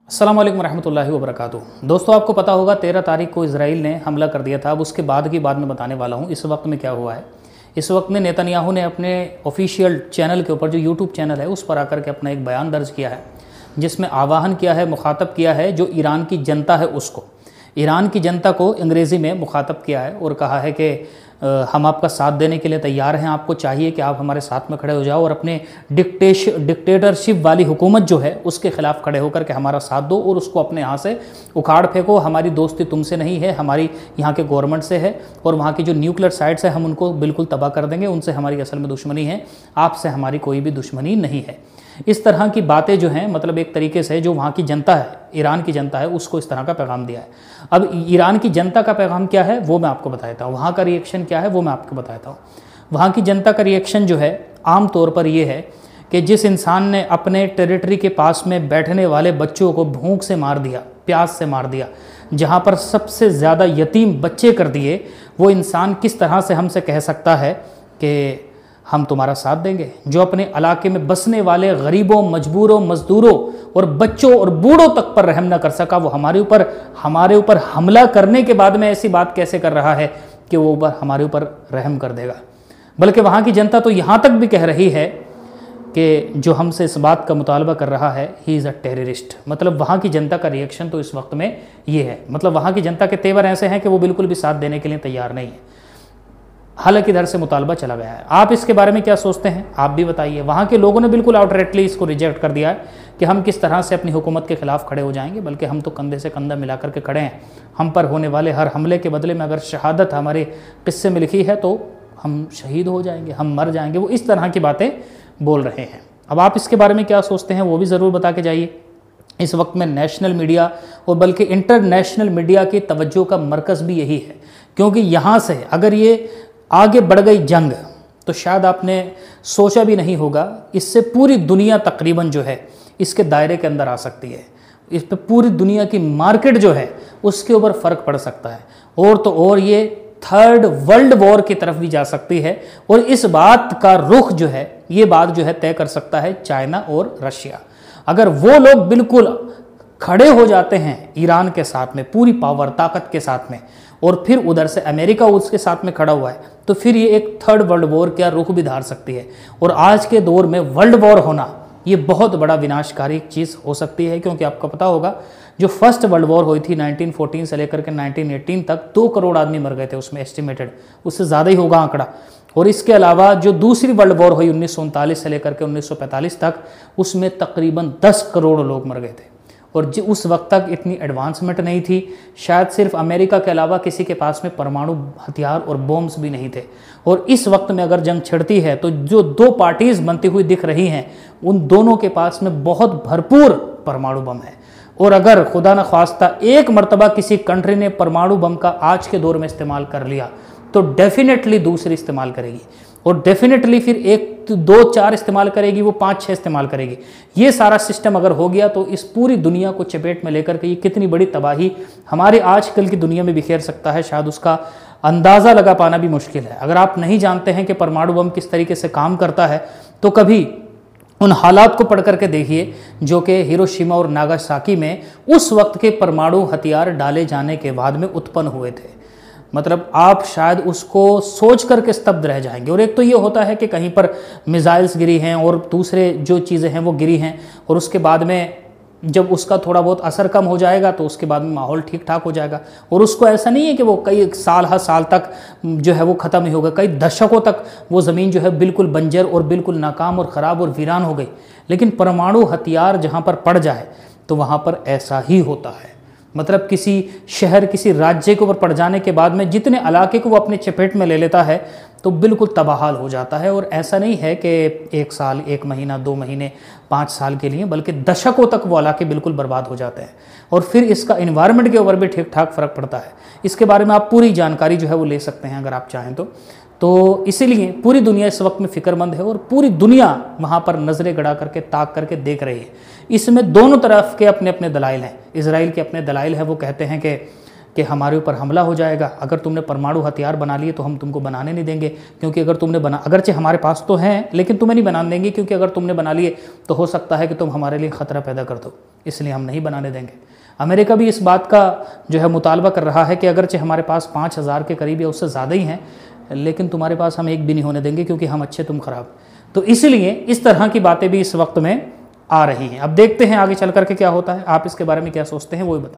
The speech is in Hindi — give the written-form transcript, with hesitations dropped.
अस्सलाम वालेकुम रहमतुल्लाहि व बरकातुहू। दोस्तों, आपको पता होगा 13 तारीख को इसराइल ने हमला कर दिया था। अब उसके बाद की बात मैं बताने वाला हूँ इस वक्त में क्या हुआ है। इस वक्त में नेतन्याहू ने अपने ऑफिशियल चैनल के ऊपर, जो यूट्यूब चैनल है, उस पर आकर के अपना एक बयान दर्ज किया है, जिसमें आह्वान किया है, मुखातब किया है जो ईरान की जनता है उसको, ईरान की जनता को अंग्रेज़ी में मुखातब किया है और कहा है कि हम आपका साथ देने के लिए तैयार हैं। आपको चाहिए कि आप हमारे साथ में खड़े हो जाओ और अपने डिक्टेटरशिप वाली हुकूमत जो है उसके ख़िलाफ़ खड़े होकर के हमारा साथ दो और उसको अपने यहाँ से उखाड़ फेंको। हमारी दोस्ती तुमसे नहीं है, हमारी यहाँ के गवर्नमेंट से है और वहाँ की जो न्यूक्लियर साइट्स है हम उनको बिल्कुल तबाह कर देंगे। उनसे हमारी असल में दुश्मनी है, आपसे हमारी कोई भी दुश्मनी नहीं है। इस तरह की बातें जो हैं, मतलब एक तरीके से जो वहाँ की जनता है, ईरान की जनता है, उसको इस तरह का पैगाम दिया है। अब ईरान की जनता का पैगाम क्या है वो मैं आपको बताता हूँ, वहाँ का रिएक्शन क्या है वो मैं आपको बताता हूँ। वहाँ की जनता का रिएक्शन जो है आम तौर पर ये है कि जिस इंसान ने अपने टेरिटरी के पास में बैठने वाले बच्चों को भूख से मार दिया, प्यास से मार दिया, जहाँ पर सबसे ज़्यादा यतीम बच्चे कर दिए, वो इंसान किस तरह से हमसे कह सकता है कि हम तुम्हारा साथ देंगे। जो अपने इलाके में बसने वाले गरीबों, मजबूरों, मजदूरों और बच्चों और बूढ़ों तक पर रहम न कर सका, वो हमारे ऊपर हमला करने के बाद में ऐसी बात कैसे कर रहा है कि वो हमारे ऊपर रहम कर देगा। बल्कि वहाँ की जनता तो यहाँ तक भी कह रही है कि जो हमसे इस बात का मुतालबा कर रहा है, ही इज़ अ टेररिस्ट। मतलब वहाँ की जनता का रिएक्शन तो इस वक्त में ये है। मतलब वहाँ की जनता के तेवर ऐसे हैं कि वो बिल्कुल भी साथ देने के लिए तैयार नहीं है, हालांकि इधर से मुतालबा चला गया है। आप इसके बारे में क्या सोचते हैं, आप भी बताइए। वहाँ के लोगों ने बिल्कुल आउटराइटली इसको रिजेक्ट कर दिया है कि हम किस तरह से अपनी हुकूमत के खिलाफ खड़े हो जाएंगे, बल्कि हम तो कंधे से कंधा मिला करके खड़े हैं। हम पर होने वाले हर हमले के बदले में अगर शहादत हमारे किस्से में लिखी है तो हम शहीद हो जाएंगे, हम मर जाएंगे। वो इस तरह की बातें बोल रहे हैं। अब आप इसके बारे में क्या सोचते हैं वो भी ज़रूर बता के जाइए। इस वक्त में नेशनल मीडिया और बल्कि इंटरनेशनल मीडिया की तवज्जो का मरकज़ भी यही है, क्योंकि यहाँ से अगर ये आगे बढ़ गई जंग तो शायद आपने सोचा भी नहीं होगा, इससे पूरी दुनिया तकरीबन जो है इसके दायरे के अंदर आ सकती है। इस पे पूरी दुनिया की मार्केट जो है उसके ऊपर फ़र्क पड़ सकता है और तो और ये थर्ड वर्ल्ड वॉर की तरफ भी जा सकती है। और इस बात का रुख जो है, ये बात जो है तय कर सकता है चाइना और रशिया। अगर वो लोग बिल्कुल खड़े हो जाते हैं ईरान के साथ में पूरी पावर ताकत के साथ में, और फिर उधर से अमेरिका उसके साथ में खड़ा हुआ है, तो फिर ये एक थर्ड वर्ल्ड वॉर का रुख भी धार सकती है। और आज के दौर में वर्ल्ड वॉर होना ये बहुत बड़ा विनाशकारी चीज़ हो सकती है, क्योंकि आपको पता होगा जो फर्स्ट वर्ल्ड वॉर हुई थी 1914 से लेकर के 1918 तक 2 करोड़ आदमी मर गए थे उसमें, एस्टिमेटेड, उससे ज़्यादा ही होगा आंकड़ा। और इसके अलावा जो दूसरी वर्ल्ड वॉर हुई 1939 से लेकर के 1945 तक, उसमें तकरीबन 10 करोड़ लोग मर गए थे। और उस वक्त तक इतनी एडवांसमेंट नहीं थी, शायद सिर्फ अमेरिका के अलावा किसी के पास में परमाणु हथियार और बॉम्ब्स भी नहीं थे। और इस वक्त में अगर जंग छिड़ती है तो जो 2 पार्टीज बनती हुई दिख रही हैं, उन दोनों के पास में बहुत भरपूर परमाणु बम है। और अगर खुदा न ख्वास्ता एक मरतबा किसी कंट्री ने परमाणु बम का आज के दौर में इस्तेमाल कर लिया तो डेफिनेटली दूसरी इस्तेमाल करेगी, और डेफिनेटली फिर 1, 2, 4 इस्तेमाल करेगी, वो 5, 6 इस्तेमाल करेगी। ये सारा सिस्टम अगर हो गया तो इस पूरी दुनिया को चपेट में लेकर के ये कितनी बड़ी तबाही हमारे आजकल की दुनिया में बिखेर सकता है, शायद उसका अंदाज़ा लगा पाना भी मुश्किल है। अगर आप नहीं जानते हैं कि परमाणु बम किस तरीके से काम करता है तो कभी उन हालात को पढ़ करके देखिए जो कि हिरोशिमा और नागासाकी में उस वक्त के परमाणु हथियार डाले जाने के बाद में उत्पन्न हुए थे। मतलब आप शायद उसको सोच करके स्तब्ध रह जाएंगे। और एक तो ये होता है कि कहीं पर मिसाइल्स गिरी हैं और दूसरे जो चीज़ें हैं वो गिरी हैं, और उसके बाद में जब उसका थोड़ा बहुत असर कम हो जाएगा तो उसके बाद में माहौल ठीक ठाक हो जाएगा। और उसको ऐसा नहीं है कि वो कई साल तक जो है वो ख़त्म ही होगा, कई दशकों तक वो ज़मीन जो है बिल्कुल बंजर और बिल्कुल नाकाम और ख़राब और वीरान हो गई। लेकिन परमाणु हथियार जहाँ पर पड़ जाए तो वहाँ पर ऐसा ही होता है। मतलब किसी शहर, किसी राज्य के ऊपर पड़ जाने के बाद में जितने इलाके को वो अपने चपेट में ले लेता है तो बिल्कुल तबाहाल हो जाता है। और ऐसा नहीं है कि 1 साल, 1 महीना, 2 महीने, 5 साल के लिए, बल्कि दशकों तक वो इलाके बिल्कुल बर्बाद हो जाते हैं। और फिर इसका इन्वायरमेंट के ऊपर भी ठीक ठाक फ़र्क पड़ता है। इसके बारे में आप पूरी जानकारी जो है वो ले सकते हैं अगर आप चाहें तो इसीलिए पूरी दुनिया इस वक्त में फ़िक्रमंद है और पूरी दुनिया वहाँ पर नज़रें गड़ा करके ताक करके देख रही है। इसमें दोनों तरफ के अपने अपने दलाइल हैं। इजराइल के अपने दलाइल है, वो कहते हैं कि कि हमारे ऊपर हमला हो जाएगा, अगर तुमने परमाणु हथियार बना लिए तो हम तुमको बनाने नहीं देंगे, क्योंकि अगर तुमने अगरचे हमारे पास तो हैं लेकिन तुम्हें नहीं बनाने देंगे, क्योंकि अगर तुमने बना लिए तो हो सकता है कि तुम हमारे लिए ख़तरा पैदा कर दो, इसलिए हम नहीं बनाने देंगे। अमेरिका भी इस बात का जो है मुतालबा कर रहा है कि अगरचे हमारे पास 5000 के करीब या उससे ज़्यादा ही हैं, लेकिन तुम्हारे पास हम एक भी नहीं होने देंगे, क्योंकि हम अच्छे तुम खराब। तो इसलिए इस तरह की बातें भी इस वक्त में आ रही हैं। अब देखते हैं आगे चल करके क्या होता है। आप इसके बारे में क्या सोचते हैं वो भी बताएं।